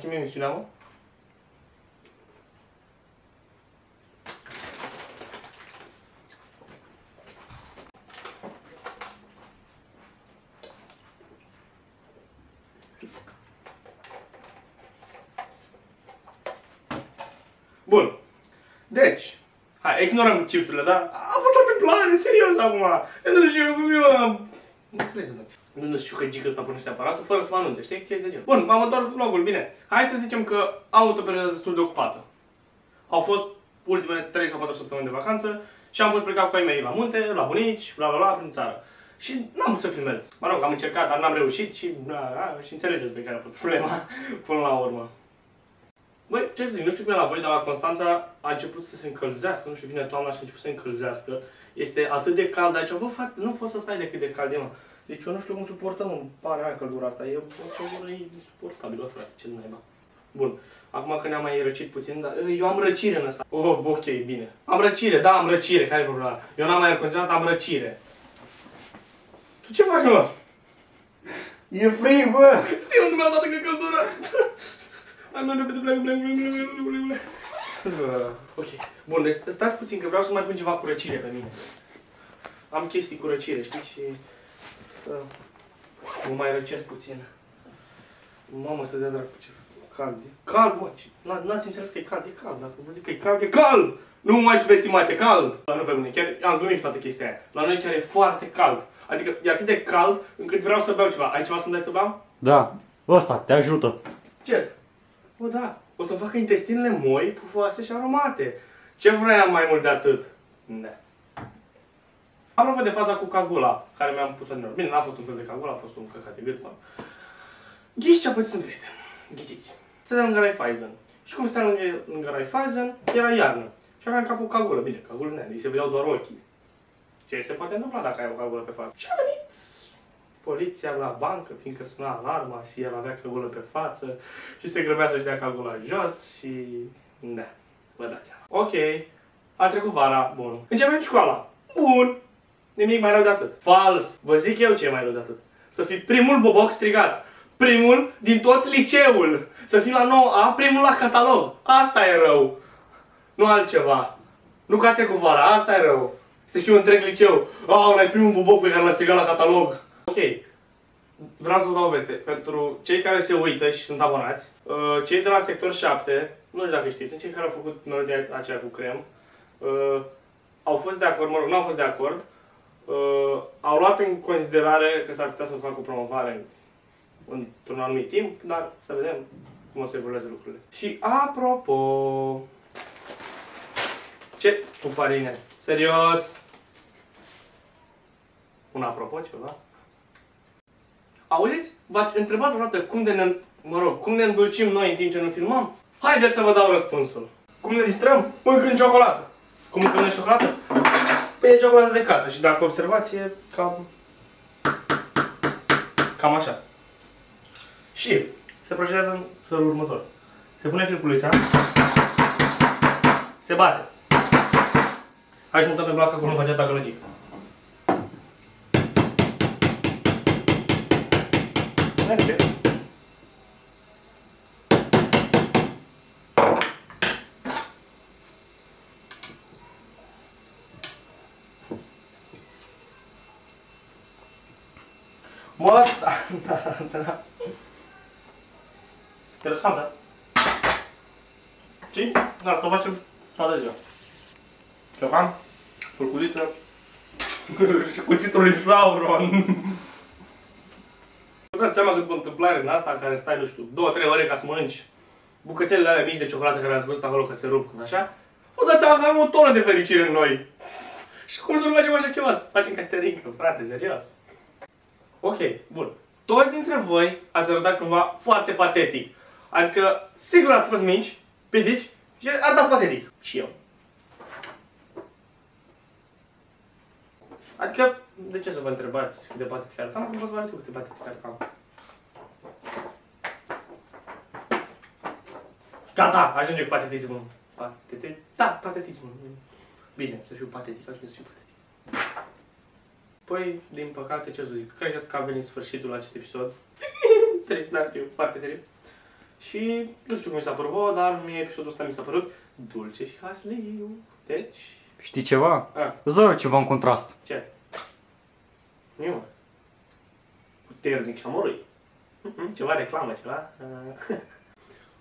schimbi emisiunea, mă? Bun. Deci, hai, ignorăm cifrele, da? A fost o întâmplare, serios acum. Eu nu știu cum eu am... Nu înțelegi, mă. Nu știu că gică ăsta pornește aparatul fără să mă anunțe, știi? Chestii de genul. Bun, m-am întors cu vlogul, bine. Hai să zicem că am avut o perioadă destul de ocupată. Au fost ultimele 3 sau 4 săptămâni de vacanță și am fost plecat cu ai mei la munte, la bunici, bla bla bla, prin țară. Și n-am putut să filmez. Mă rog, am încercat, dar n-am reușit și înțelegeți pe care a fost problema până la urmă. Băi, ce să zic, nu știu cum e la voi, dar la Constanța a început să se încălzească, nu știu, vine toamna și a început să se încălzească. Este atât de cald aici, bă, frate, nu poți să stai de cât de cald e, mă. Deci eu nu știu cum suportăm în pana mea căldura asta, e o căldură insuportabilă, frate, ce naiba. Bun, acum că ne-am mai răcit puțin, dar eu am răcire în asta. Oh, ok, bine. Am răcire, da, am răcire, care e problema? Eu n-am aer condiționat, am răcire. Tu ce faci, mă? E frig, bă! Știi unde mi-a dat încă căldura? Hai, mă, repede, ok. Bun, deci stați puțin că vreau să mai pun ceva cu răcire pe mine. Am chestii cu răcire, știi? Și să mă mai răcesc puțin. Mamă, să dea dracu ce cald e. Cald, mă! N-ați înțeles că e cald? E cald. Dacă vă zic că e cald, e cald! Nu mai subestimați, e cald! Nu pe mine, chiar am glumit cu toată chestia aia. La noi chiar e foarte cald. Adică e atât de cald încât vreau să beau ceva. Ai ceva să-mi dai să beau? Da, ăsta te ajută. Ce asta? Bă, da, o să facă intestinele moi, pufoase și aromate. Ce vreau mai mult de atât? Da. Apropo de faza cu cagula, care mi-am pus-o din urmă. Bine, n-a fost un fel de cagula, a fost un căcat de gât, mă. Ghiși ce a pățit un prieten. Ghiciți. Stăteam lângă Raiffeisen. Și cum stăteam lângă Raiffeisen, era iarnă. Și aveam capul cagulă. Bine, cagulă nu, îi se vedeau doar ochii. Ce se poate întâmpla dacă ai o cagulă pe față? Și a venit poliția la bancă, fiindcă suna alarma și el avea cagulă pe față și se grăbea să-și dea cagula jos și... da, vă dați seama. Ok, a trecut vara, bun. Începem școala. Bun. Nimic mai rău de atât. Fals. Vă zic eu ce e mai rău de atât. Să fii primul boboc strigat. Primul din tot liceul. Să fii la 9A, primul la catalog. Asta e rău. Nu altceva. Nu că a trecut vara, asta e rău. Să știu întreg liceu. Ăla e primul boboc pe care l-a strigat la catalog. Ok. Vreau să vă dau o veste. Pentru cei care se uită și sunt abonați, cei de la sector 7, nu știu dacă știți, sunt cei care au făcut melodia aceea cu crem, au fost de acord, mă rog, nu au fost de acord, au luat în considerare că s-ar putea să facă o promovare într-un anumit timp, dar să vedem cum o să evolueze lucrurile. Și apropo... Ce? Puparine? Serios? Un apropo ceva? Auziți? V-ați întrebat vreodată cum ne îndulcim noi în timp ce nu filmăm? Haideți să vă dau răspunsul. Cum ne distrăm? Mâncând ciocolată. Cum mâncăm noi ciocolată? Păi e ciocolată de casă și dacă observați e cam așa. Și se procedează în felul următor. Se pune filculița, se bate. Hai să mutăm pe bloc acolo în facea ta gălăgie. Merge. Mă, da. Interesantă. Știi? Dar să facem toată ziua. Ciocan, furculiță și cuțitul lui Sauron. Vă dați seama că după întâmplare în asta în care stai, nu știu, 2-3 ore ca să mănânci bucățelele alea mici de ciocolată care ați văzut acolo că se rup, așa? Vă dați seama că avem o tonă de fericire în noi. Și cum să nu facem așa ceva? Să facem caterincă, frate, serios. Ok, bun. Toți dintre voi ați arătat cumva foarte patetic. Adică, sigur ați fost mici, pitici și arătați patetic. Și eu. Adică, de ce să vă întrebați cât de patetic arătam? Am văzut cât de patetic arătam. Gata, ajunge cu patetismul. Da, patetismul. Bine, să fiu patetic, ajunge să fiu patetic. Păi, din păcate, ce să zic, cred că a venit sfârșitul la acest episod. Trist, dar știu, foarte trist. Și nu știu cum mi s-a părut vouă, dar mie episodul ăsta mi s-a părut dulce și hasliu. Deci... Știi ceva? A, Îți dau eu ceva în contrast. ce? Nu. Puternic și amorât. Ceva reclamă, ceva.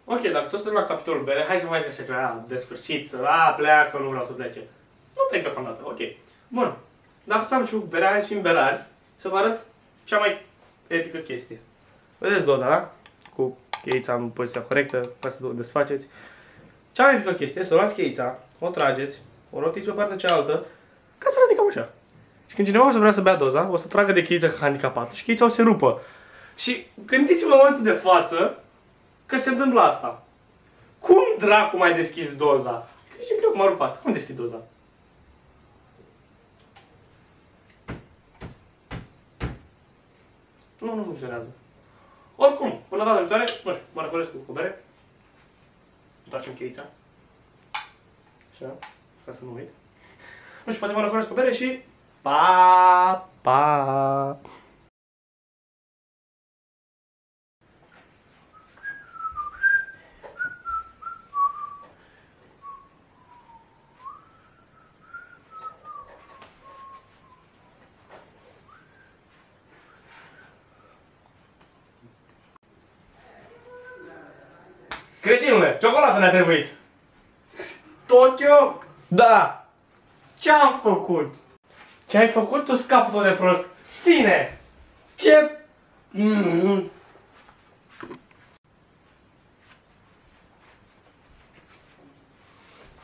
Ok, dacă tot suntem la capitolul bere, hai să mai zic așa ceva de sfârșit, pleacă, nu vreau să plece. Nu plec deocamdată, ok. Bun, dacă tot am început cu berea, hai să fim berari, să vă arăt cea mai epică chestie. Vedeți doza, da? Cu cheița în poziția corectă, ca să o desfaceți. Cea mai epică chestie, să luați cheița, o trageți, o rotiți pe partea cealaltă, ca să arate cam așa. Și când cineva o să vrea să bea doza, o să tragă de cheiță handicapatul și cheița o să se rupă. Și gândiți-vă în momentul de față că se întâmplă asta. Cum dracu mai deschis doza? Zici-mi tocmai rup asta. Cum deschid doza? Nu funcționează. Oricum, până data viitoare, nu știu, mă răcoresc cu bere. Întoarcem cheița. Așa, ca să nu uit. Nu știu, poate mă răcoresc cu bere și... Pa, pa! Cretinule, ciocolată ne-a trebuit! Tot eu? Da! Ce-am făcut? Ce ai făcut tu, scapă tot de prost? Ține! Ce?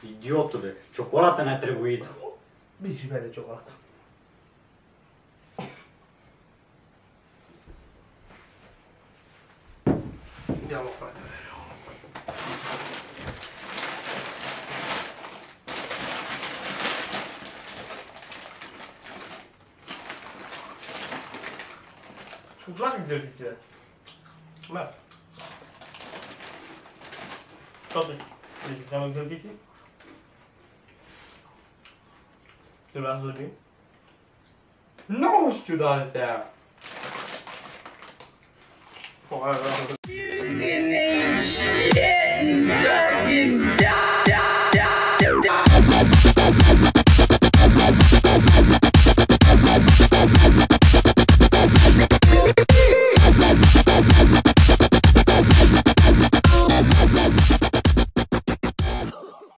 Idiotule, ciocolată ne-a trebuit. Bine și bere ciocolată. Ia-mă, frate. Îmi plac exercițiile. Merg. Totuși, deci am exerciții. Trebuia să dormim? Nu știu de astea. O, hai.